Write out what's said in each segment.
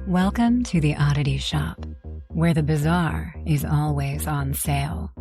Welcome to the Oddity Shop, where the bizarre is always on sale.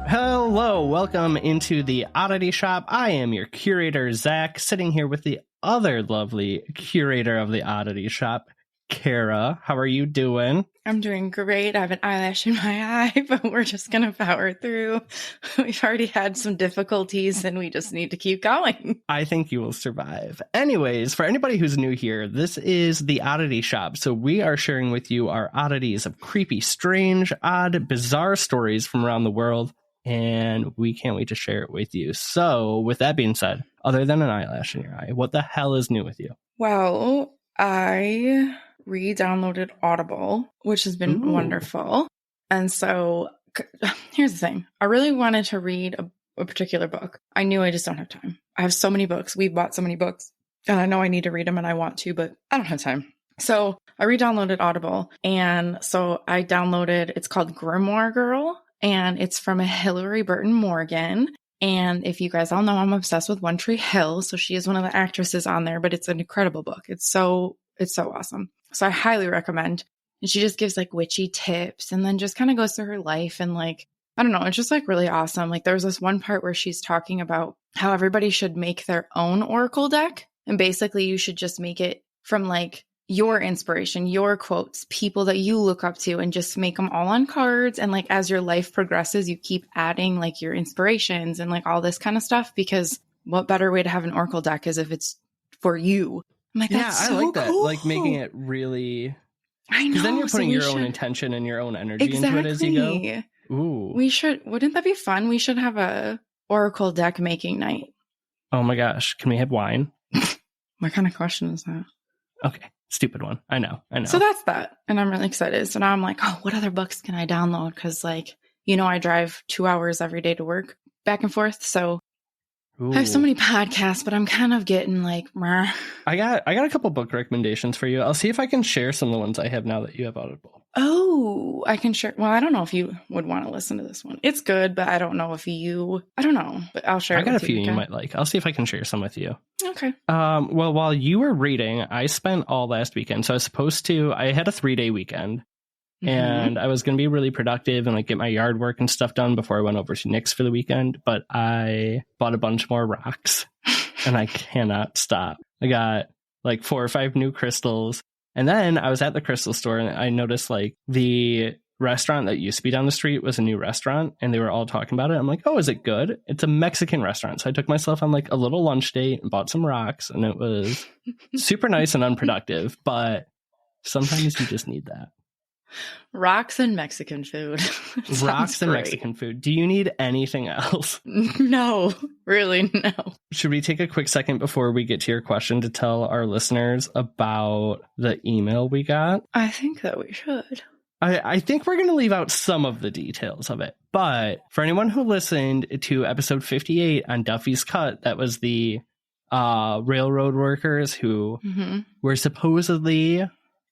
Hello, welcome into the Oddity Shop. I am your curator, Zach, sitting here with the other lovely curator of the Oddity Shop, Kara. How are you doing? I'm doing great. I have an eyelash in my eye, but we're just going to power through. We've already had some difficulties and we just need to keep going. I think you will survive. Anyways, for anybody who's new here, this is the Oddity Shop. So we are sharing with you our oddities of creepy, strange, odd, bizarre stories from around the world. And we can't wait to share it with you. So with that being said, other than an eyelash in your eye, what the hell is new with you? Well, I re-downloaded Audible, which has been wonderful. And so here's the thing. I really wanted to read a particular book. I knew I just don't have time. I have so many books. We've bought so many books. And I know I need to read them and I want to, but I don't have time. So I re-downloaded Audible. And so I downloaded, it's called Grimoire Girl. And it's from a Hilary Burton Morgan. And if you guys all know, I'm obsessed with One Tree Hill. So she is one of the actresses on there, but it's an incredible book. It's so awesome. So I highly recommend. And she just gives like witchy tips and then just kind of goes through her life. And like, I don't know, it's just like really awesome. Like there's this one part where she's talking about how everybody should make their own oracle deck. And basically you should just make it from like your inspiration, your quotes, people that you look up to, and just make them all on cards. And like, as your life progresses, you keep adding like your inspirations and like all this kind of stuff, because what better way to have an oracle deck is if it's for you. I'm like, that's so I like cool. that. Like making it really, I know. Because then you're putting your own intention and your own energy into it as you go. Ooh. Wouldn't that be fun? We should have a oracle deck making night. Oh my gosh. Can we have wine? What kind of question is that? Okay. Stupid one. I know. So that's that. And I'm really excited. So now I'm like, oh, what other books can I download? Because like, I drive 2 hours every day to work back and forth. So I have so many podcasts, but I'm kind of getting like, meh. I got a couple book recommendations for you. I'll see if I can share some of the ones I have now that you have Audible. Oh, I can share. Well, I don't know if you would want to listen to this one. It's good, but I don't know, but I'll share it with you. I got a few you might like. I'll see if I can share some with you. Okay. Well, while you were reading, I spent all last weekend. So I had a 3-day weekend. And I was going to be really productive and like get my yard work and stuff done before I went over to Nick's for the weekend. But I bought a bunch more rocks and I cannot stop. I got like 4 or 5 new crystals. And then I was at the crystal store and I noticed like the restaurant that used to be down the street was a new restaurant and they were all talking about it. I'm like, oh, is it good? It's a Mexican restaurant. So I took myself on like a little lunch date and bought some rocks and it was super nice and unproductive. But sometimes you just need that. Rocks and Mexican food. Rocks and Mexican food. Do you need anything else? No, really, no. Should we take a quick second before we get to your question to tell our listeners about the email we got? I think that we should. I think we're going to leave out some of the details of it. But for anyone who listened to episode 58 on Duffy's Cut, that was the railroad workers who were supposedly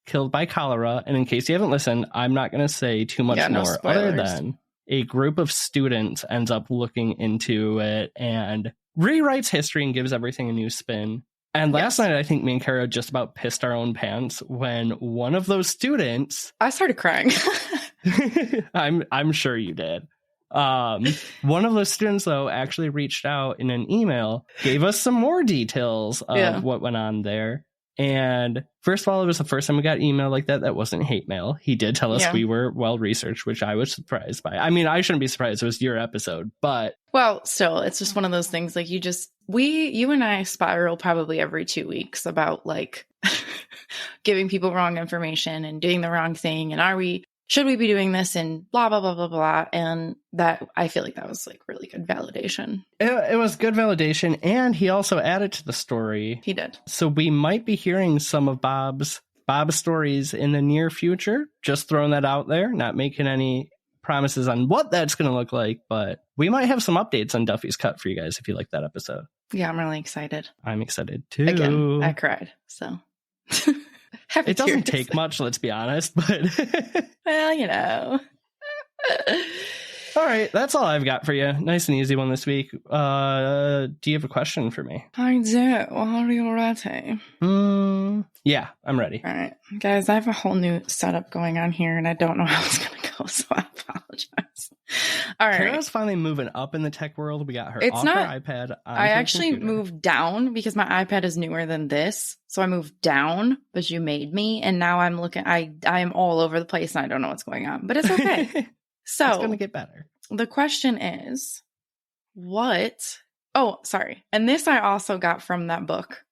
killed by cholera. And in case you haven't listened, I'm not going to say too much more other than a group of students ends up looking into it and rewrites history and gives everything a new spin. And last night, I think me and Kara just about pissed our own pants when one of those students... I started crying. I'm sure you did. One of those students, though, actually reached out in an email, gave us some more details of what went on there. And first of all, it was the first time we got email like that. That wasn't hate mail. He did tell us we were well-researched, which I was surprised by. I mean, I shouldn't be surprised. It was your episode, but... Well, still, it's just one of those things like you and I spiral probably every 2 weeks about like giving people wrong information and doing the wrong thing. And should we be doing this and blah, blah, blah, blah, blah. And that, I feel like that was like really good validation. It was good validation. And he also added to the story. He did. So we might be hearing some of Bob's stories in the near future. Just throwing that out there, not making any promises on what that's going to look like. But we might have some updates on Duffy's Cut for you guys if you like that episode. Yeah, I'm really excited. I'm excited too. Again, I cried. So It doesn't take much, let's be honest, but well, you know. All right, that's all I've got for you. Nice and easy one this week. Do you have a question for me? I do. Are you ready? Yeah, I'm ready. All right. Guys, I have a whole new setup going on here, and I don't know how it's going to go, so I apologize. All right. Kara's finally moving up in the tech world. We got her It's off not, her iPad. I actually moved down because my iPad is newer than this. So I moved down, but you made me, and now I'm looking, I am all over the place, and I don't know what's going on, but it's okay. So it's going to get better. The question is, what? Oh, sorry. And this I also got from that book.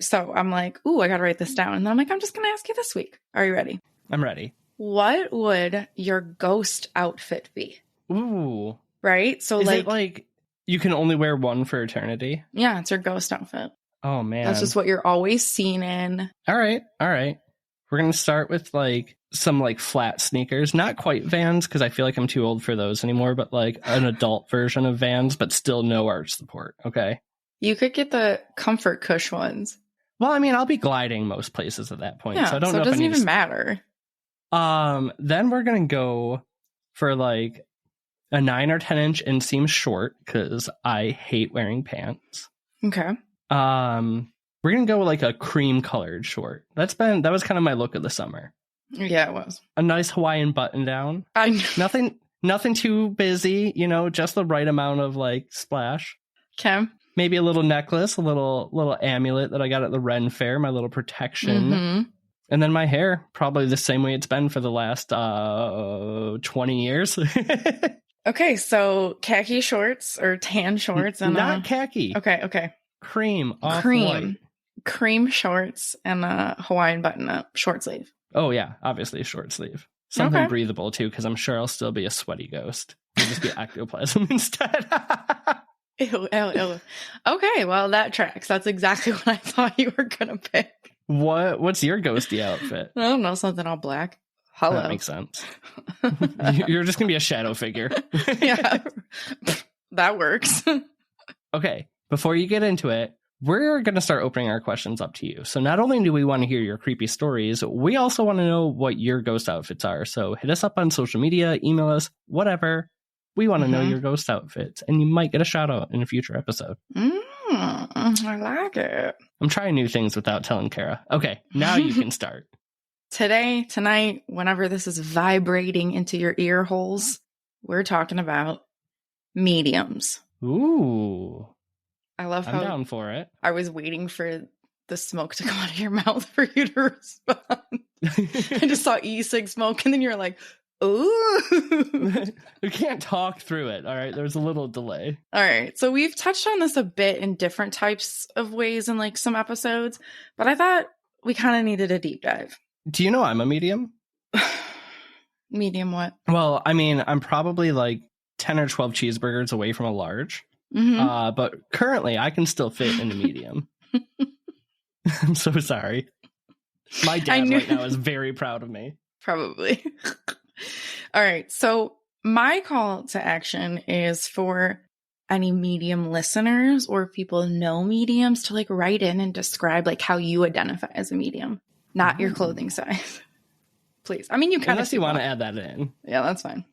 So I'm like, ooh, I got to write this down. And then I'm like, I'm just going to ask you this week. Are you ready? I'm ready. What would your ghost outfit be? Ooh. Right? So is it like you can only wear one for eternity? Yeah, it's your ghost outfit. Oh, man. That's just what you're always seen in. All right. We're going to start with like some like flat sneakers, not quite Vans because I feel like I'm too old for those anymore, but like an adult version of Vans, but still no arch support. Okay. You could get the comfort cush ones. Well, I mean, I'll be gliding most places at that point. Yeah, so I don't know it doesn't if I need even matter. Then we're going to go for like a 9 or 10 inch inseam short because I hate wearing pants. Okay. We're going to go with like a cream colored short. That was kind of my look of the summer. Yeah, it was. A nice Hawaiian button down. Nothing too busy, just the right amount of like splash. Okay. Maybe a little necklace, a little amulet that I got at the Ren Fair, my little protection. Mm-hmm. And then my hair, probably the same way it's been for the last 20 years. Okay, so khaki shorts or tan shorts and not khaki. Okay. Cream, off-white. Cream shorts and a Hawaiian button-up short sleeve. Oh yeah, obviously short sleeve. Something breathable too, because I'm sure I'll still be a sweaty ghost. It'll just be ectoplasm instead. Ew. Okay, well that tracks. That's exactly what I thought you were gonna pick. What's your ghosty outfit? I don't know, something all black. Hello. That makes sense. You're just gonna be a shadow figure. Yeah, that works. Okay, before you get into it, we're going to start opening our questions up to you. So not only do we want to hear your creepy stories, we also want to know what your ghost outfits are. So hit us up on social media, email us, whatever. We want to know your ghost outfits, and you might get a shout out in a future episode. I like it. I'm trying new things without telling Kara. Okay, now you can start. Tonight, whenever this is vibrating into your ear holes, we're talking about mediums. Ooh. I love how I'm down for it. I was waiting for the smoke to come out of your mouth for you to respond. I just saw e-cig smoke, and then you're like, ooh. We can't talk through it. All right. There's a little delay. All right. So we've touched on this a bit in different types of ways in like some episodes, but I thought we kind of needed a deep dive. Do you know I'm a medium? Medium what? Well, I mean, I'm probably like 10 or 12 cheeseburgers away from a large. Mm-hmm. But currently I can still fit in a medium. I'm so sorry. My dad right now is very proud of me. Probably. All right. So my call to action is for any medium listeners or people know mediums to like write in and describe like how you identify as a medium, not your clothing size. Please. I mean, you kind of. Unless you want to add that in. Yeah, that's fine.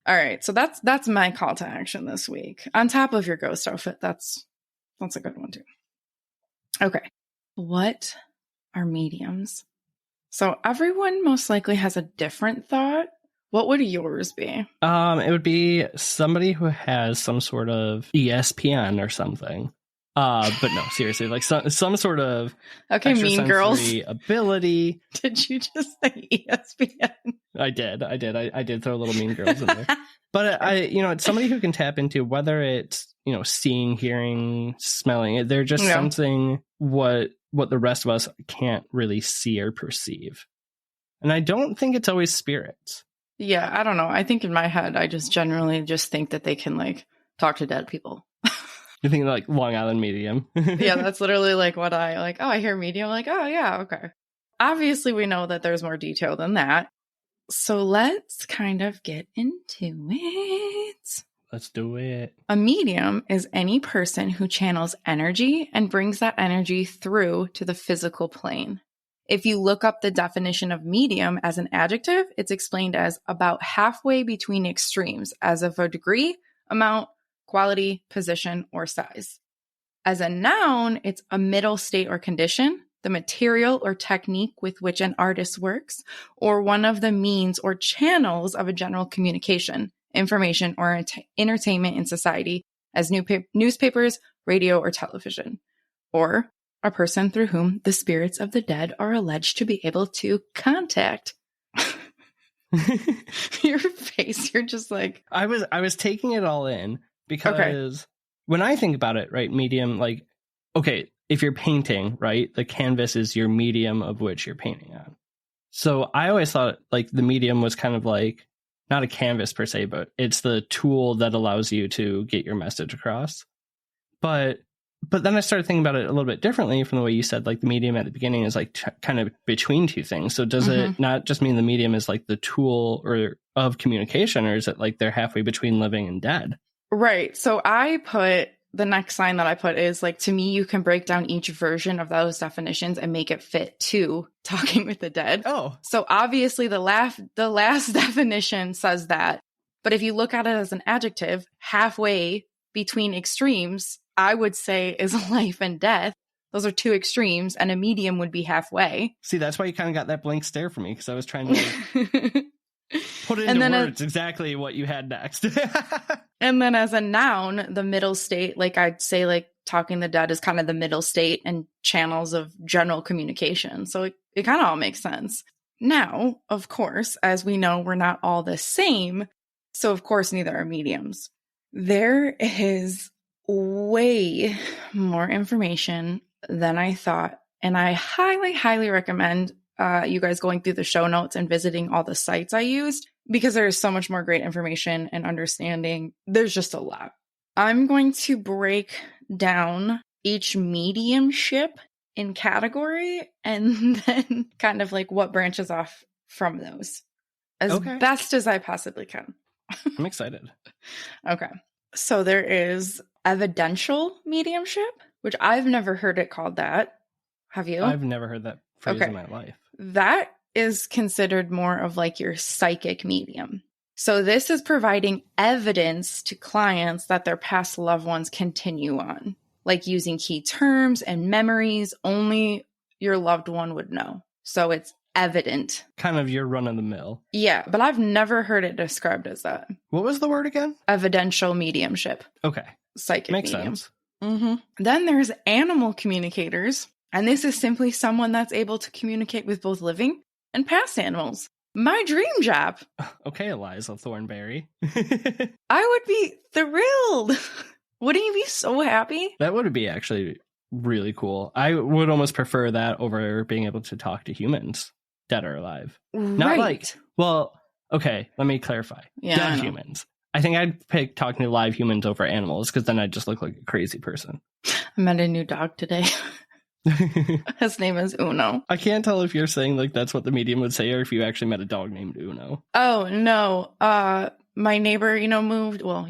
All right, so that's my call to action this week. On top of your ghost outfit, that's a good one too. Okay, what are mediums? So everyone most likely has a different thought. What would yours be? It would be somebody who has some sort of ESPN or something. But no, seriously, like some sort of Mean Girls ability. Did you just say ESPN? I did. I did throw a little Mean Girls in there. But it's somebody who can tap into whether it's seeing, hearing, smelling. They're just something what the rest of us can't really see or perceive. And I don't think it's always spirits. Yeah, I don't know. I think in my head, I just generally just think that they can like talk to dead people. You think like Long Island medium? Yeah, that's literally like what I like. Oh, I hear medium. I'm like, oh yeah, okay. Obviously, we know that there's more detail than that. So let's kind of get into it. Let's do it. A medium is any person who channels energy and brings that energy through to the physical plane. If you look up the definition of medium as an adjective, it's explained as about halfway between extremes as of a degree, amount, quality, position, or size. As a noun, it's a middle state or condition, the material or technique with which an artist works, or one of the means or channels of a general communication, information, or entertainment in society, as newspapers, radio, or television, or a person through whom the spirits of the dead are alleged to be able to contact. Your face, you're just like... I was taking it all in because when I think about it, right, medium, like, okay, if you're painting, right, the canvas is your medium of which you're painting on. So I always thought like the medium was kind of like not a canvas per se, but it's the tool that allows you to get your message across. But then I started thinking about it a little bit differently from the way you said, like the medium at the beginning is like kind of between two things. So does it not just mean the medium is like the tool or of communication, or is it like they're halfway between living and dead? Right. So I put the next line that I put is like, to me, you can break down each version of those definitions and make it fit to talking with the dead. Oh, so obviously the last definition says that. But if you look at it as an adjective, halfway between extremes, I would say is life and death. Those are two extremes, and a medium would be halfway. See, that's why you kind of got that blank stare from me, because I was trying to put it into words exactly what you had next. And then as a noun, the middle state, like I'd say like talking the dead is kind of the middle state and channels of general communication. So it kind of all makes sense. Now, of course, as we know, we're not all the same. So of course, neither are mediums. There is way more information than I thought. And I highly, highly recommend you guys going through the show notes and visiting all the sites I used, because there is so much more great information and understanding. There's just a lot. I'm going to break down each mediumship in category and then kind of like what branches off from those as best as I possibly can. I'm excited. Okay. So there is evidential mediumship, which I've never heard it called that. Have you? I've never heard that phrase in my life. That is considered more of like your psychic medium. So this is providing evidence to clients that their past loved ones continue on, like using key terms and memories only your loved one would know. So it's evident. Kind of your run of the mill. Yeah, but I've never heard it described as that. What was the word again? Evidential mediumship. Okay. Psychic Makes medium. sense. Then there's animal communicators. And this is simply someone that's able to communicate with both living and past animals. My dream job. Okay, Eliza Thornberry. I would be thrilled. Wouldn't you be so happy? That would be actually really cool. I would almost prefer that over being able to talk to humans, dead or alive. Not like, well, okay, let me clarify. Dead humans. I think I'd pick talking to live humans over animals, because then I'd just look like a crazy person. I met a new dog today. His name is Uno. I can't tell if you're saying like that's what the medium would say, or if you actually met a dog named Uno. Oh, no. My neighbor, moved. Well,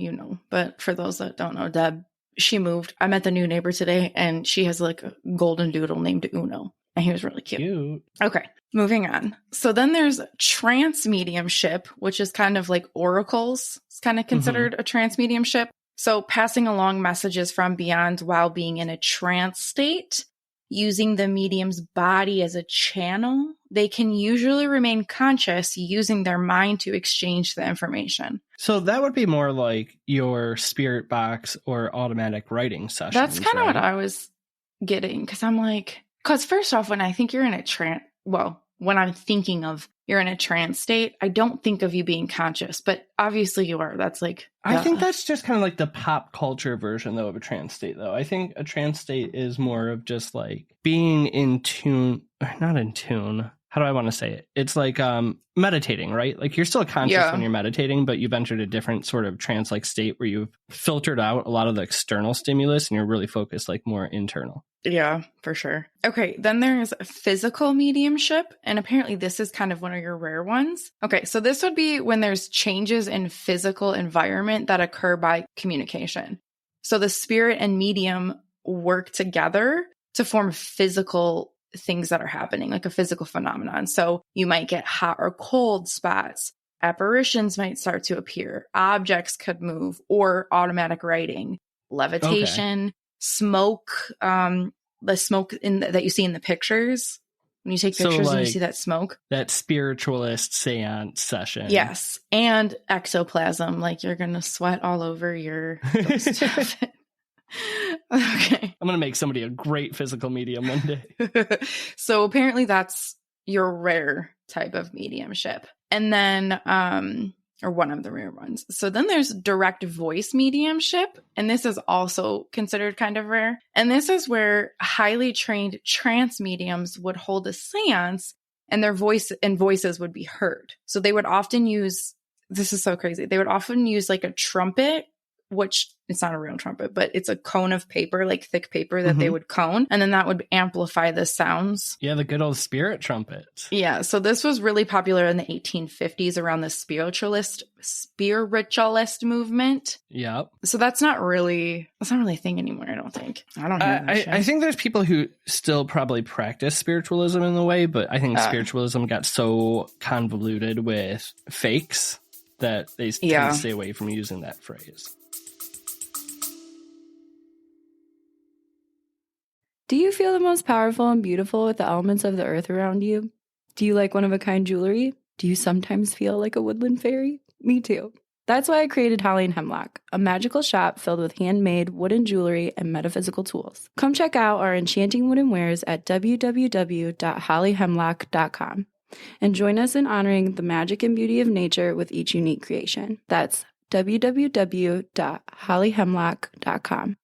but for those that don't know, Deb, she moved. I met the new neighbor today, and she has like a golden doodle named Uno. And he was really cute. Okay, moving on. So then there's trance mediumship, which is kind of like oracles. It's kind of considered a trance mediumship. So passing along messages from beyond while being in a trance state. Using the medium's body as a channel, they can usually remain conscious using their mind to exchange the information. So that would be more like your spirit box or automatic writing sessions. That's kind of what I was getting, because I'm like, because first off, when I think you're in a trance, when I'm thinking of you're in a trance state, I don't think of you being conscious, but obviously you are. That's like... I think that's just kind of like the pop culture version, though, of a trance state, though. I think a trance state is more of just like being in tune, not in tune. How do I want to say it? It's like meditating, right? Like you're still conscious when you're meditating, but you've entered a different sort of trance-like state where you've filtered out a lot of the external stimulus and you're really focused like more internal. Yeah, for sure. Okay, then there's physical mediumship, and apparently this is kind of one of your rare ones. Okay, so this would be when there's changes in physical environment that occur by communication. So the spirit and medium work together to form physical things that are happening, like a physical phenomenon. So you might get hot or cold spots. Apparitions might start to appear. Objects could move, or automatic writing, levitation, smoke, the smoke that you see in the pictures. When you take pictures and you see that smoke. That spiritualist seance session. Yes. And ectoplasm, like you're going to sweat all over your ghost outfit. Okay. I'm going to make somebody a great physical medium one day. So apparently that's your rare type of mediumship. And then, or one of the rare ones. So then there's direct voice mediumship. And this is also considered kind of rare. And this is where highly trained trance mediums would hold a seance and their voices would be heard. So they would often use, this is so crazy. They would often use like a trumpet, which it's not a real trumpet, but it's a cone of paper, like thick paper that they would cone. And then that would amplify the sounds. Yeah, the good old spirit trumpet. Yeah. So this was really popular in the 1850s around the spiritualist movement. Yep. So that's not really a thing anymore, I don't think. I don't know. I think there's people who still probably practice spiritualism in the way, but I think spiritualism got so convoluted with fakes that they tend to stay away from using that phrase. Do you feel the most powerful and beautiful with the elements of the earth around you? Do you like one-of-a-kind jewelry? Do you sometimes feel like a woodland fairy? Me too. That's why I created Holly and Hemlock, a magical shop filled with handmade wooden jewelry and metaphysical tools. Come check out our enchanting wooden wares at www.hollyhemlock.com and join us in honoring the magic and beauty of nature with each unique creation. That's www.hollyhemlock.com.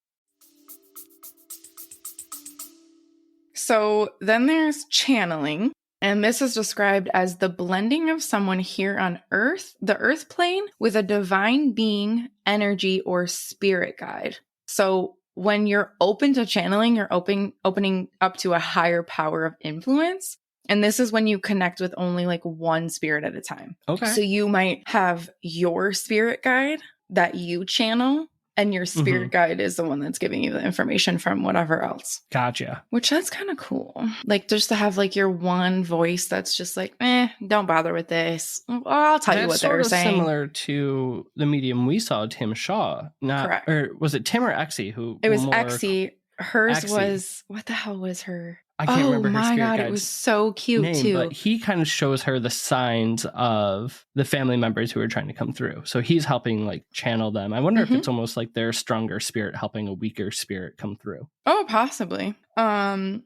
So then there's channeling, and this is described as the blending of someone here on Earth, the Earth plane, with a divine being, energy, or spirit guide. So when you're open to channeling, you're opening up to a higher power of influence. And this is when you connect with only like one spirit at a time. Okay. So you might have your spirit guide that you channel, and your spirit guide is the one that's giving you the information from whatever else. Gotcha. Which that's kind of cool. Like just to have like your one voice that's just like, don't bother with this. Or I'll tell you what they're saying. Similar to the medium we saw, Tim Shaw. Correct. Or was it Tim or Exie? It was Exie. Hers was, what the hell was her? I can't remember her spirit God, it was so cute name, too. But he kind of shows her the signs of the family members who are trying to come through. So he's helping like channel them. I wonder if it's almost like their stronger spirit helping a weaker spirit come through. Oh, possibly. And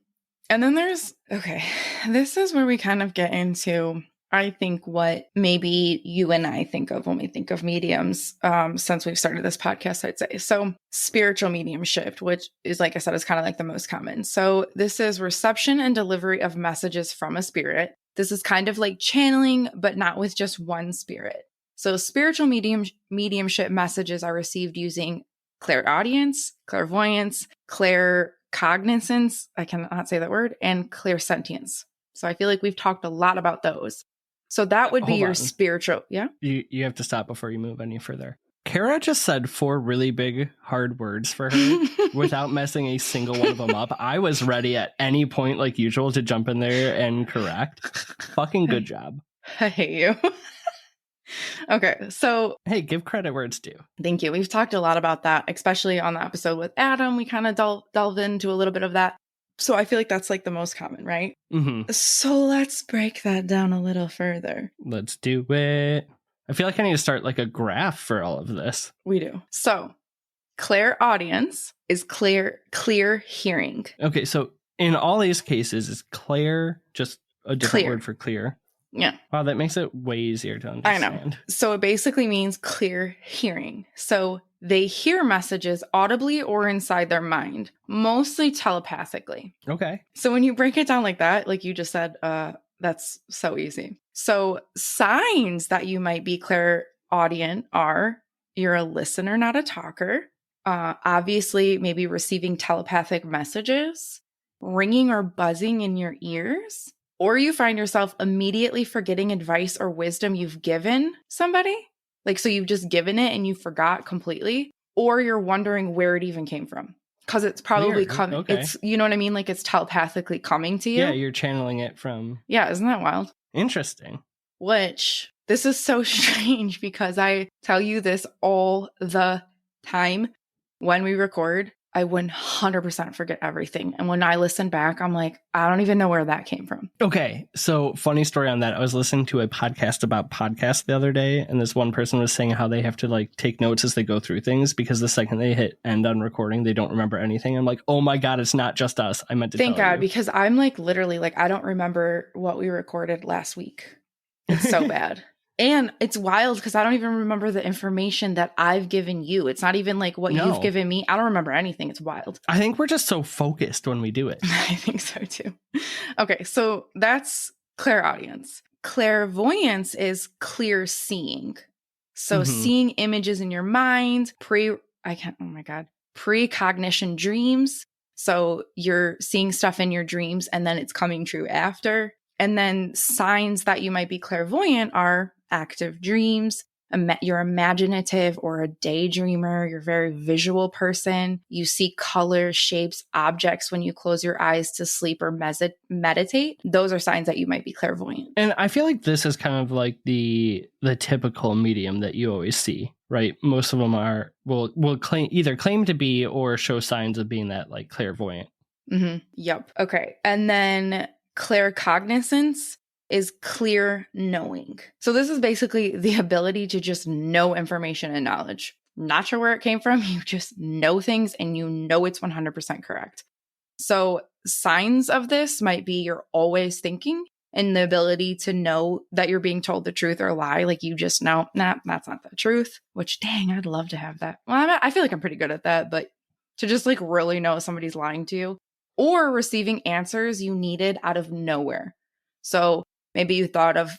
then there's, this is where we kind of get into, I think, what maybe you and I think of when we think of mediums, since we've started this podcast, I'd say. So spiritual mediumship, which is, like I said, is kind of like the most common. So this is reception and delivery of messages from a spirit. This is kind of like channeling, but not with just one spirit. So spiritual mediumship messages are received using clairaudience, clairvoyance, claircognizance, I cannot say that word, and clairsentience. So I feel like we've talked a lot about those. So that would be your spiritual. Yeah. You have to stop before you move any further. Kara just said 4 really big, hard words for her without messing a single one of them up. I was ready at any point, like usual, to jump in there and correct. Fucking good job. I hate you. Okay. So, hey, give credit where it's due. Thank you. We've talked a lot about that, especially on the episode with Adam. We kind of delved into a little bit of that. So I feel like that's like the most common, right? So let's break that down a little further. Let's do it. I feel like I need to start like a graph for all of this. We do. So clairaudience is clear hearing. Okay, so in all these cases, is clair just a different word for clear? Yeah. Wow, that makes it way easier to understand. I know. So it basically means clear hearing. So they hear messages audibly or inside their mind, mostly telepathically. Okay. So when you break it down like that, like you just said, that's so easy. So signs that you might be clairaudient are you're a listener, not a talker. Obviously, maybe receiving telepathic messages, ringing or buzzing in your ears, or you find yourself immediately forgetting advice or wisdom you've given somebody. Like, so you've just given it and you forgot completely, or you're wondering where it even came from. because it's probably Weird. coming. Okay. It's, you know what I mean? Like it's telepathically coming to you. Yeah, you're channeling it from. Yeah, isn't that wild? Interesting. Which, this is so strange because I tell you this all the time. When we record, I 100% forget everything. And when I listen back, I'm like, I don't even know where that came from. Okay, so funny story on that. I was listening to a podcast about podcasts the other day, and this one person was saying how they have to like take notes as they go through things because the second they hit end on recording, they don't remember anything. I'm like, oh my God, it's not just us. I meant to Thank tell God, you. because I'm like literally like, I don't remember what we recorded last week. It's so bad. And it's wild because I don't even remember the information that I've given you. It's not even like what you've given me. I don't remember anything. It's wild. I think we're just so focused when we do it. I think so too. Okay, so that's clairaudience. Clairvoyance is clear seeing. So seeing images in your mind, precognition dreams. So you're seeing stuff in your dreams and then it's coming true after. And then signs that you might be clairvoyant are active dreams, you're imaginative or a daydreamer, you're a very visual person, you see colors, shapes, objects when you close your eyes to sleep or meditate. Those are signs that you might be clairvoyant. And I feel like this is kind of like the typical medium that you always see, right? Most of them will claim to be or show signs of being that like clairvoyant. Yep. Okay. And then claircognizance is clear knowing. So this is basically the ability to just know information and knowledge. Not sure where it came from. You just know things and you know it's 100% correct. So signs of this might be you're always thinking and the ability to know that you're being told the truth or lie. Like you just know, nah, that's not the truth, which dang, I'd love to have that. Well, I feel like I'm pretty good at that, but to just like really know somebody's lying to you. Or receiving answers you needed out of nowhere. So maybe you thought of,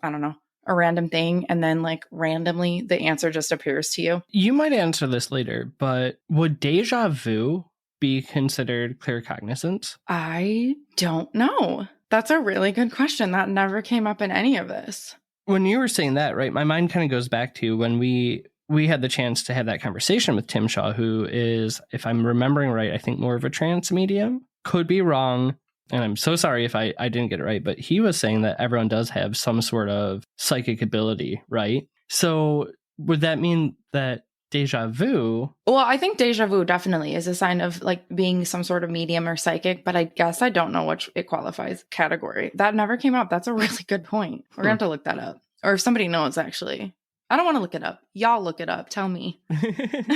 I don't know, a random thing, and then like randomly the answer just appears to you. You might answer this later, but would deja vu be considered claircognizance? I don't know. That's a really good question. That never came up in any of this. When you were saying that, right, my mind kind of goes back to when we had the chance to have that conversation with Tim Shaw, who is, if I'm remembering right, I think more of a trance medium. Could be wrong, and I'm so sorry if I didn't get it right, but he was saying that everyone does have some sort of psychic ability, right? So would that mean that deja vu? Well, I think deja vu definitely is a sign of like being some sort of medium or psychic, but I guess I don't know which it qualifies category. That never came up. That's a really good point. We're going to have to look that up. Or if somebody knows, actually. I don't want to look it up. Y'all look it up. Tell me.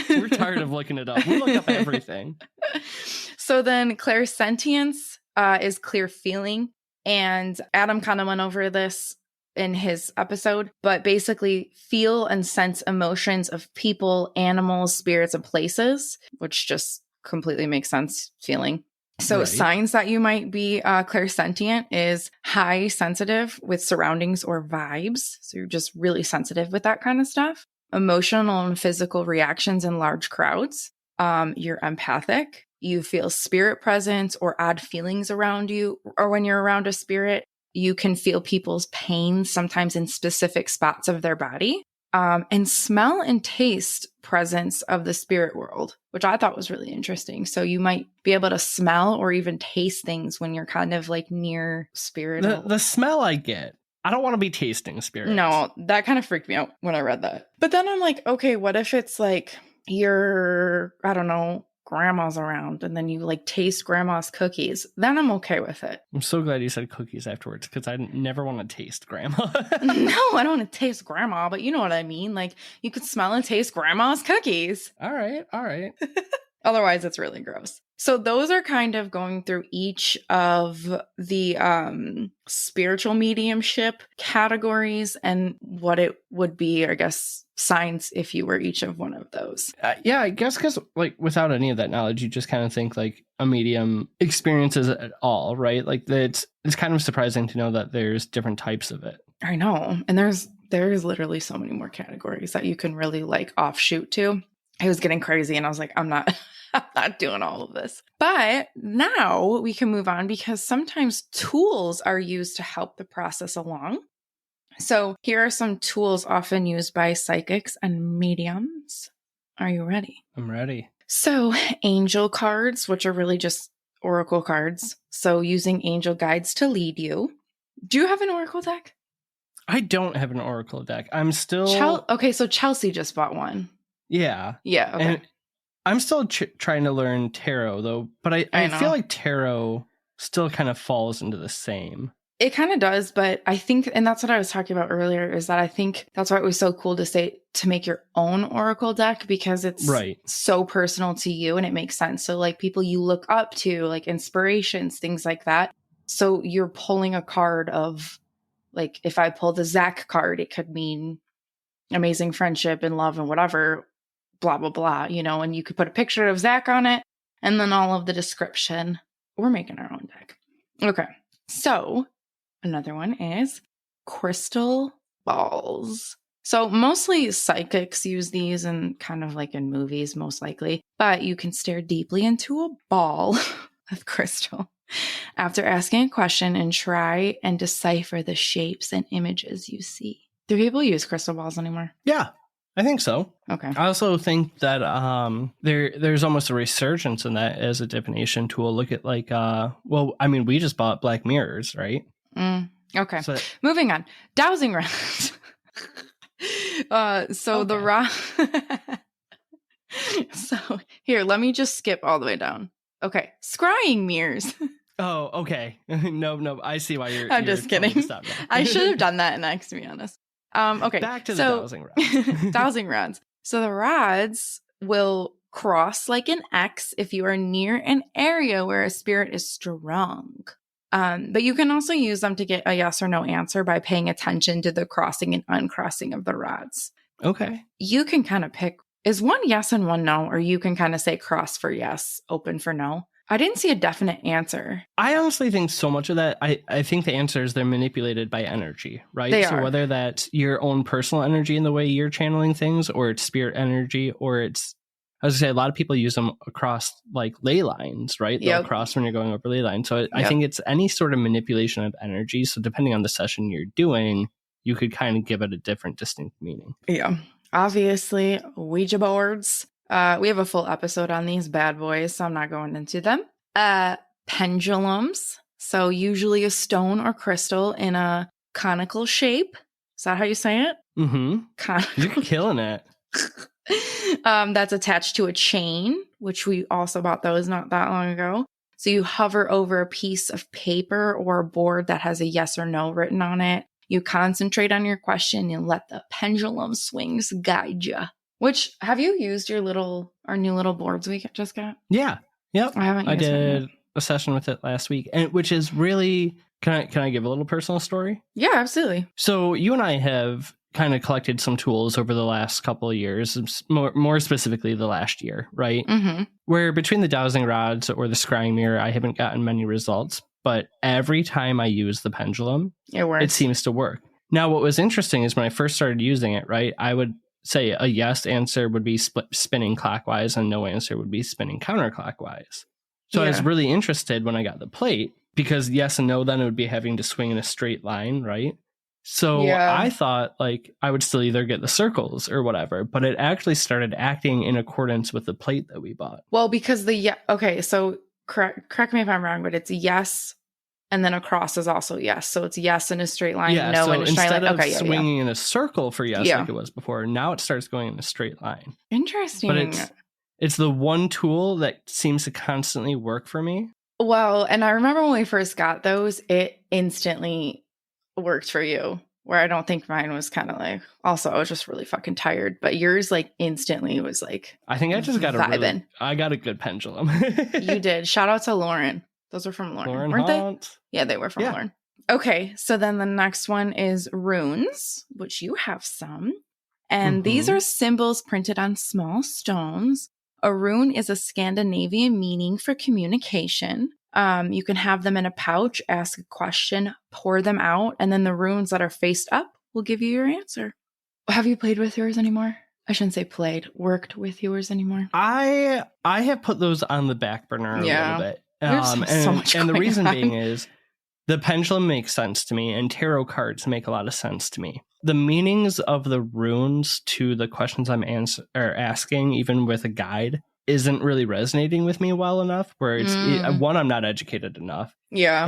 We're tired of looking it up. We look up everything. So then clairsentience is clear feeling. And Adam kind of went over this in his episode, but basically feel and sense emotions of people, animals, spirits, and places, which just completely makes sense, feeling. So Right. Signs that you might be clairsentient is high sensitive with surroundings or vibes. So you're just really sensitive with that kind of stuff. Emotional and physical reactions in large crowds. You're empathic. You feel spirit presence or odd feelings around you, or when you're around a spirit, you can feel people's pain, sometimes in specific spots of their body. And smell and taste presence of the spirit world, which I thought was really interesting. So you might be able to smell or even taste things when you're kind of like near spirit. The smell I get. I don't want to be tasting spirits. No, that kind of freaked me out when I read that. But then I'm like, okay, what if it's like your, I don't know, grandma's around and then you like taste grandma's cookies? Then I'm okay with it. I'm so glad you said cookies afterwards because I never want to taste grandma. No, I don't want to taste grandma, but you know what I mean. Like you could smell and taste grandma's cookies. All right. Otherwise, it's really gross. So those are kind of going through each of the spiritual mediumship categories and what it would be, I guess, signs if you were each of one of those. Yeah, I guess because like without any of that knowledge, you just kind of think like a medium experiences it at all, right? Like it's kind of surprising to know that there's different types of it. I know. And there's literally so many more categories that you can really like offshoot to. It was getting crazy and I was like, I'm not doing all of this. But now we can move on because sometimes tools are used to help the process along. So here are some tools often used by psychics and mediums. Are you ready? I'm ready. So angel cards, which are really just oracle cards. So using angel guides to lead you. Do you have an oracle deck? I don't have an oracle deck. I'm still... Okay, so Chelsea just bought one. Yeah. Yeah, okay. And I'm still trying to learn tarot, though. But I feel like tarot still kind of falls into the same. It kind of does, but I think, and that's what I was talking about earlier, is that I think that's why it was so cool to make your own oracle deck, because it's so personal to you and it makes sense. So like people you look up to, like inspirations, things like that. So you're pulling a card of, like, if I pull the Zach card, it could mean amazing friendship and love and whatever, blah, blah, blah, you know, and you could put a picture of Zach on it and then all of the description. We're making our own deck. Okay. So another one is crystal balls. So mostly psychics use these and kind of like in movies, most likely, but you can stare deeply into a ball of crystal after asking a question and try and decipher the shapes and images you see. Do people use crystal balls anymore? Yeah, I think so. Okay. I also think that there's almost a resurgence in that as a divination tool. Look at like, we just bought black mirrors, right? Okay. So, moving on. Dowsing rods. The rod. So here, let me just skip all the way down. Okay. Scrying mirrors. Oh, okay. No. I see why you're... I'm just kidding. I should have done that next, to be honest. Okay. Back to the dowsing rods. Dowsing rods. So the rods will cross like an X if you are near an area where a spirit is strong. But you can also use them to get a yes or no answer by paying attention to the crossing and uncrossing of the rods. Okay. You can kind of pick, is one yes and one no, or you can kind of say cross for yes, open for no. I didn't see a definite answer. I honestly think so much of that, I think the answer is they're manipulated by energy, right? They so are. Whether that's your own personal energy in the way you're channeling things, or it's spirit energy, or it's, I was going to say, a lot of people use them across like ley lines, right? They'll cross when you're going over ley lines. So I think it's any sort of manipulation of energy. So depending on the session you're doing, you could kind of give it a different, distinct meaning. Yeah. Obviously, Ouija boards. We have a full episode on these bad boys, so I'm not going into them. Pendulums. So usually a stone or crystal in a conical shape. Is that how you say it? Mm-hmm. You're killing it. That's attached to a chain, which we also bought those not that long ago. So you hover over a piece of paper or a board that has a yes or no written on it. You concentrate on your question and let the pendulum swings guide you. Which, have you used our new little boards we just got? Yeah. Yep. I haven't used I did a session with it last week, and which is really, can I give a little personal story? Yeah, absolutely. So you and I have kind of collected some tools over the last couple of years, more specifically the last year, right? Mm-hmm. Where between the dowsing rods or the scrying mirror, I haven't gotten many results, but every time I use the pendulum, it works. It seems to work. Now, what was interesting is when I first started using it, right, I would say a yes answer would be spinning clockwise and no answer would be spinning counterclockwise. So I was really interested when I got the plate, because yes and no, then it would be having to swing in a straight line, right? So I thought like I would still either get the circles or whatever, but it actually started acting in accordance with the plate that we bought. Well, because so correct me if I'm wrong, but it's yes, and then a cross is also yes. So it's yes in a straight line, no so in a straight line. Instead of swinging in a circle for yes like it was before, now it starts going in a straight line. Interesting. But it's the one tool that seems to constantly work for me. Well, and I remember when we first got those, it instantly worked for you, where I don't think mine was kind of like, also I was just really fucking tired, but yours like instantly was like, I think I just got vibing. I got a good pendulum. You did. Shout out to Lauren. Those were from Lauren, weren't they? Yeah, they were from Lauren. Okay, so then the next one is runes, which you have some. And these are symbols printed on small stones. A rune is a Scandinavian meaning for communication. You can have them in a pouch, ask a question, pour them out, and then the runes that are faced up will give you your answer. Have you played with yours anymore? I shouldn't say played, worked with yours anymore. I have put those on the back burner a little bit. So much and the reason on. being is the pendulum makes sense to me and tarot cards make a lot of sense to me. The meanings of the runes to the questions I'm asking, even with a guide, isn't really resonating with me well enough, where it's one, I'm not educated enough. Yeah.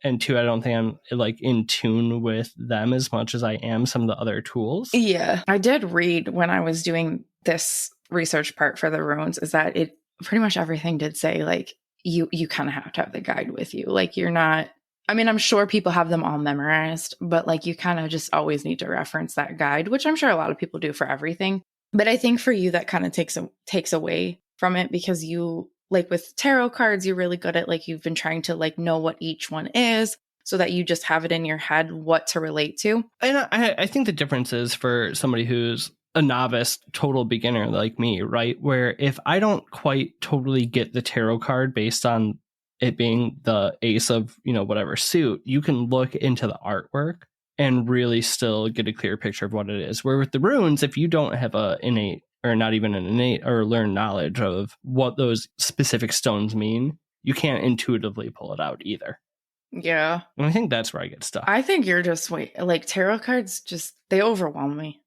And two, I don't think I'm like in tune with them as much as I am some of the other tools. Yeah. I did read when I was doing this research part for the runes is that it pretty much everything did say like you kind of have to have the guide with you. Like you're not, I mean, I'm sure people have them all memorized, but like you kind of just always need to reference that guide, which I'm sure a lot of people do for everything. But I think for you, that kind of takes away from it because you, like with tarot cards, you're really good at like, you've been trying to like know what each one is so that you just have it in your head what to relate to. And I think the difference is for somebody who's a novice, total beginner like me, right? Where if I don't quite totally get the tarot card based on it being the ace of, whatever suit, you can look into the artwork and really still get a clear picture of what it is. Where with the runes, if you don't have a innate or not even an innate or learned knowledge of what those specific stones mean, you can't intuitively pull it out either. Yeah. And I think that's where I get stuck. I think you're just like tarot cards just, they overwhelm me.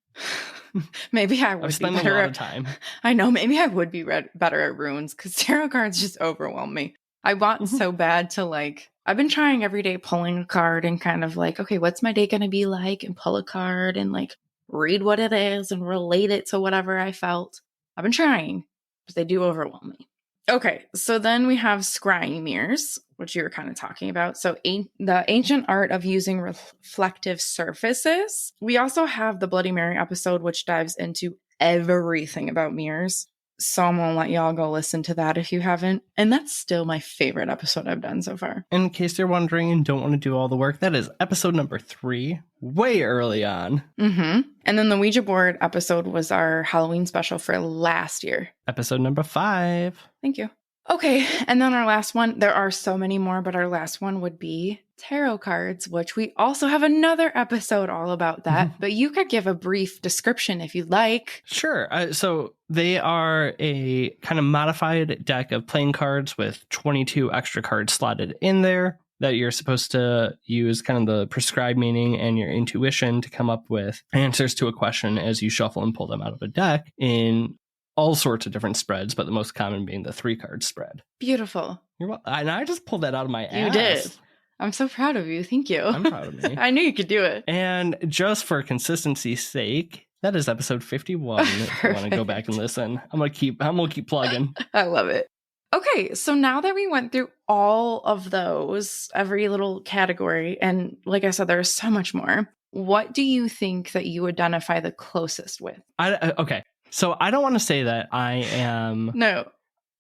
Maybe I would spend be better a lot of time. I know, maybe I would be better at runes because tarot cards just overwhelm me. I want so bad to like, I've been trying every day pulling a card and kind of like, okay, what's my day going to be like? And pull a card and like read what it is and relate it to whatever I felt. I've been trying, but they do overwhelm me. Okay, so then we have scrying mirrors, which you were kind of talking about. So the ancient art of using reflective surfaces. We also have the Bloody Mary episode, which dives into everything about mirrors. So I'm going to let y'all go listen to that if you haven't. And that's still my favorite episode I've done so far. In case you're wondering and don't want to do all the work, that is episode number 3, way early on. Mm-hmm. And then the Ouija board episode was our Halloween special for last year. Episode number 5. Thank you. Okay, and then our last one, there are so many more, but our last one would be tarot cards, which we also have another episode all about that, but you could give a brief description if you'd like. Sure. So they are a kind of modified deck of playing cards with 22 extra cards slotted in there that you're supposed to use kind of the prescribed meaning and your intuition to come up with answers to a question as you shuffle and pull them out of a deck in all sorts of different spreads, but the most common being the 3-card spread. Beautiful. You're welcome. And I just pulled that out of my ass. You did. I'm so proud of you. Thank you. I'm proud of me. I knew you could do it. And just for consistency's sake, that is episode 51. If you want to go back and listen, I'm gonna keep plugging. I love it. Okay, so now that we went through all of those, every little category, and like I said, there's so much more. What do you think that you identify the closest with? Okay. So I don't want to say that I am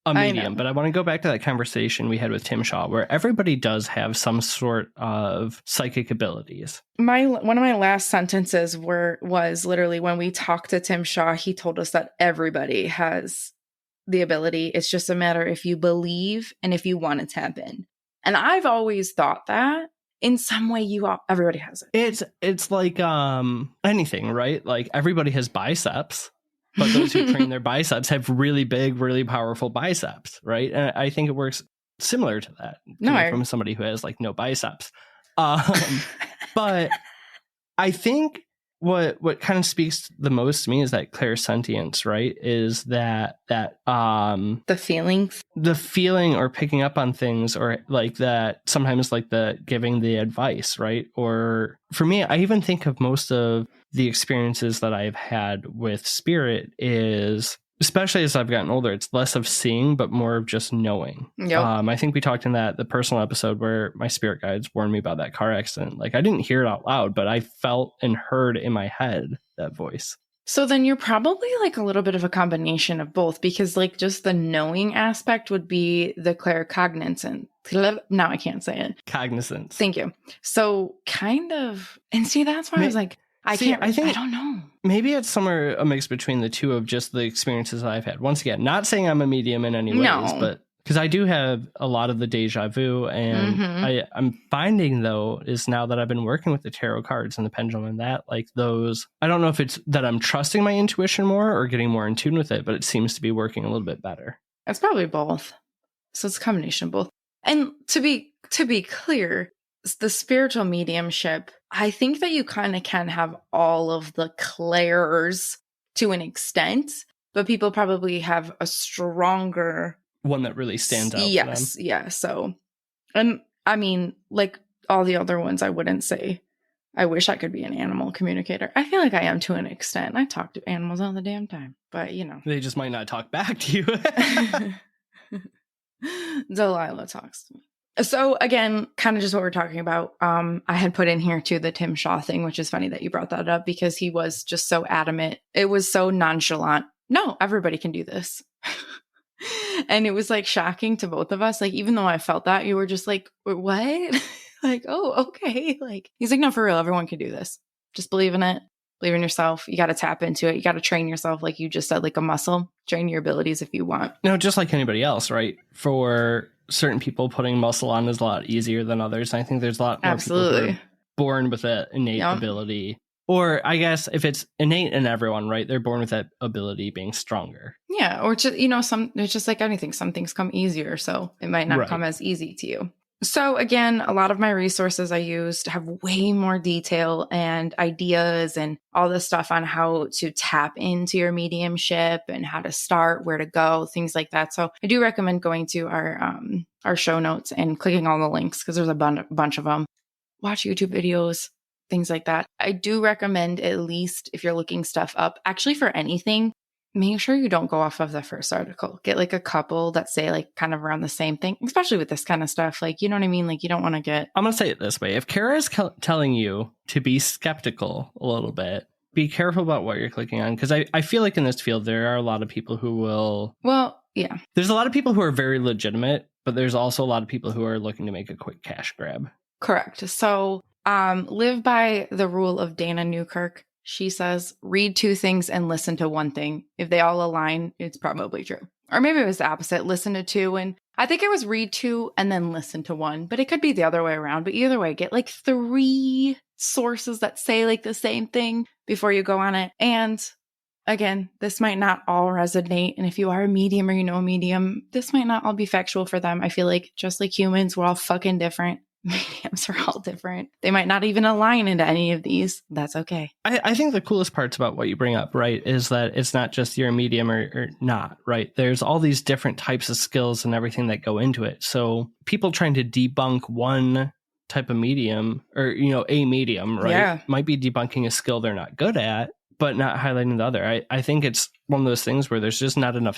a medium, but I want to go back to that conversation we had with Tim Shaw, where everybody does have some sort of psychic abilities. One of my last sentences was literally when we talked to Tim Shaw, he told us that everybody has the ability. It's just a matter if you believe and if you want to tap in. And I've always thought that in some way everybody has it. It's like anything, right? Like everybody has biceps. But those who train their biceps have really big, really powerful biceps, right? And I think it works similar to that. From somebody who has like no biceps. But I think what kind of speaks the most to me is that clairsentience, right? Is that the feeling or picking up on things, or like that sometimes like the giving the advice, right? Or for me, I even think of most of the experiences that I've had with spirit is, especially as I've gotten older, it's less of seeing, but more of just knowing. Yep. I think we talked in the personal episode where my spirit guides warned me about that car accident. Like I didn't hear it out loud, but I felt and heard in my head that voice. So then you're probably like a little bit of a combination of both, because like just the knowing aspect would be the claircognizance. Now I can't say it. Cognizance. Thank you. So kind of, and see, that's why I was like, I don't know. Maybe it's somewhere a mix between the two of just the experiences I've had. Once again, not saying I'm a medium in any ways, but because I do have a lot of the deja vu. And I'm finding, though, is now that I've been working with the tarot cards and the pendulum and that, like those, I don't know if it's that I'm trusting my intuition more or getting more in tune with it, but it seems to be working a little bit better. It's probably both. So it's a combination of both. And to be clear, the spiritual mediumship, I think that you kind of can have all of the clairs to an extent, but people probably have a stronger one that really stands out. Yes. For them. Yeah. So, and I mean, like all the other ones, I wouldn't say I wish I could be an animal communicator. I feel like I am to an extent. I talk to animals all the damn time, but you know. They just might not talk back to you. Delilah talks to me. So again, kind of just what we're talking about. I had put in here too the Tim Shaw thing, which is funny that you brought that up because he was just so adamant. It was so nonchalant. No, everybody can do this. And it was like shocking to both of us. Like, even though I felt that, you were just like, what? Like, oh, okay. Like, he's like, no, for real, everyone can do this. Just believe in it. Believe in yourself. You got to tap into it. You got to train yourself, like you just said, like a muscle. Train your abilities if you want. No, just like anybody else, right? For certain people, putting muscle on is a lot easier than others. I think there's a lot more people who are born with that innate ability. Or I guess if it's innate in everyone, right? They're born with that ability being stronger. Yeah. Or just, you know, it's just like anything. Some things come easier. So it might not come as easy to you. So again, a lot of my resources I used have way more detail and ideas and all this stuff on how to tap into your mediumship and how to start, where to go, things like that. So I do recommend going to our show notes and clicking all the links because there's a bunch of them. Watch YouTube videos, things like that. I do recommend, at least if you're looking stuff up, actually for anything, make sure you don't go off of the first article. Get like a couple that say like kind of around the same thing, especially with this kind of stuff. Like, you know what I mean? Like, you don't want to get... I'm going to say it this way. If Kara is telling you to be skeptical a little bit, be careful about what you're clicking on. Because I feel like in this field, there are a lot of people who will... Well, yeah. There's a lot of people who are very legitimate, but there's also a lot of people who are looking to make a quick cash grab. Correct. So live by the rule of Dana Newkirk. She says, read 2 things and listen to 1 thing. If they all align, it's probably true. Or maybe it was the opposite. Listen to 2. And I think it was read 2 and then listen to 1. But it could be the other way around. But either way, get like 3 sources that say like the same thing before you go on it. And again, this might not all resonate. And if you are a medium or you know a medium, this might not all be factual for them. I feel like just like humans, we're all fucking different. Mediums are all different. They might not even align into any of these. That's okay. I think the coolest parts about what you bring up, right, is that it's not just you're a medium or not, right? There's all these different types of skills and everything that go into it. So people trying to debunk one type of medium or, you know, a medium, right, might be debunking a skill they're not good at, but not highlighting the other. I think it's one of those things where there's just not enough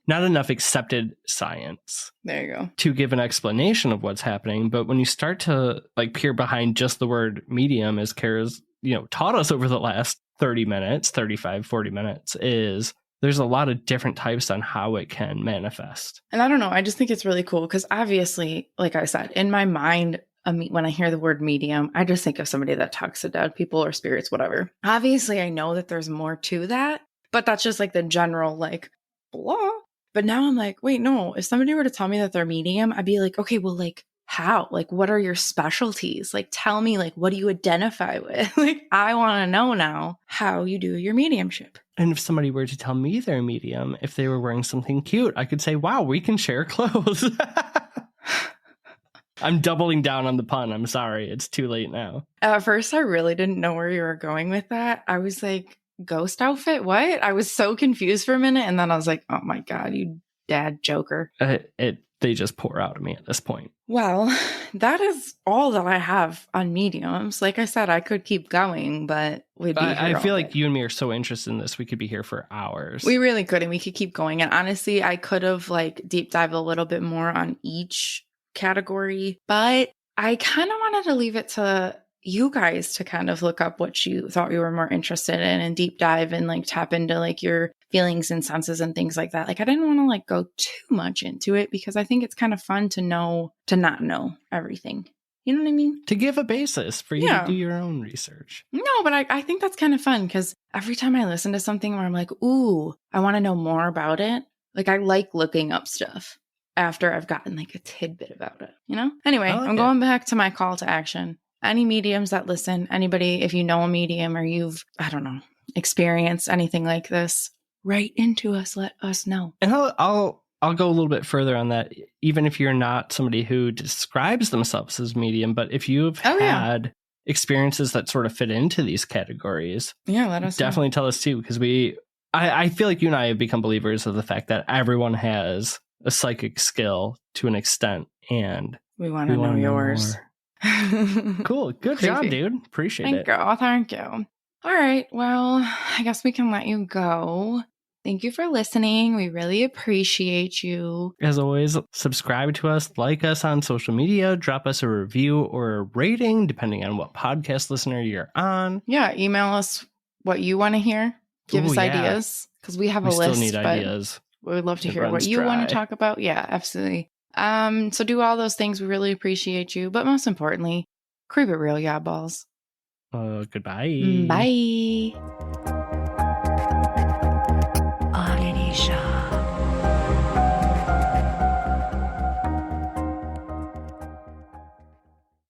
not enough accepted science. There you go. To give an explanation of what's happening. But when you start to like peer behind just the word medium, as Kara's, you know, taught us over the last 30 minutes, 35, 40 minutes, is there's a lot of different types on how it can manifest. And I don't know, I just think it's really cool because obviously, like I said, in my mind, when I hear the word medium, I just think of somebody that talks to dead people or spirits, whatever. Obviously, I know that there's more to that, but that's just like the general, like, blah. But now I'm like, wait, no, if somebody were to tell me that they're medium, I'd be like, okay, well, like, how? Like, what are your specialties? Like, tell me, like, what do you identify with? Like, I want to know now how you do your mediumship. And if somebody were to tell me they're medium, if they were wearing something cute, I could say, wow, we can share clothes. I'm doubling down on the pun. I'm sorry. It's too late now. At first, I really didn't know where you were going with that. I was like, ghost outfit? What? I was so confused for a minute. And then I was like, oh my God, you dad joker. They just pour out of me at this point. Well, that is all that I have on mediums. Like I said, I could keep going, but we'd be here I feel like day. you and me are so interested in this. We could be here for hours. We really could, and we could keep going. And honestly, I could have like deep dived a little bit more on each category, but I kind of wanted to leave it to you guys to kind of look up what you thought you were more interested in and deep dive and like tap into like your feelings and senses and things like that. Like I didn't want to like go too much into it because I think it's kind of fun to not know everything. You know what I mean? To give a basis for you to do your own research. No, but I think that's kind of fun because every time I listen to something where I'm like, ooh, I want to know more about it. Like I like looking up stuff after I've gotten like a tidbit about it, you know? Anyway, I'm going back to my call to action. Any mediums that listen, anybody, if you know a medium or you've, I don't know, experienced anything like this, write into us, let us know. And I'll go a little bit further on that, even if you're not somebody who describes themselves as medium, but if you've had experiences that sort of fit into these categories, let us definitely tell us too, because I feel like you and I have become believers of the fact that everyone has a psychic skill to an extent, and we want to know yours. Cool. Good job, dude. Appreciate it. Thank you. All right. Well, I guess we can let you go. Thank you for listening. We really appreciate you. As always, subscribe to us, like us on social media, drop us a review or a rating, depending on what podcast listener you're on. Yeah, email us what you want to hear. Give us ideas, because we have a list. We still need ideas. We would love to hear what you want to talk about. Yeah, absolutely. So do all those things. We really appreciate you. But most importantly, creep it real, yeah, balls. Goodbye. Bye.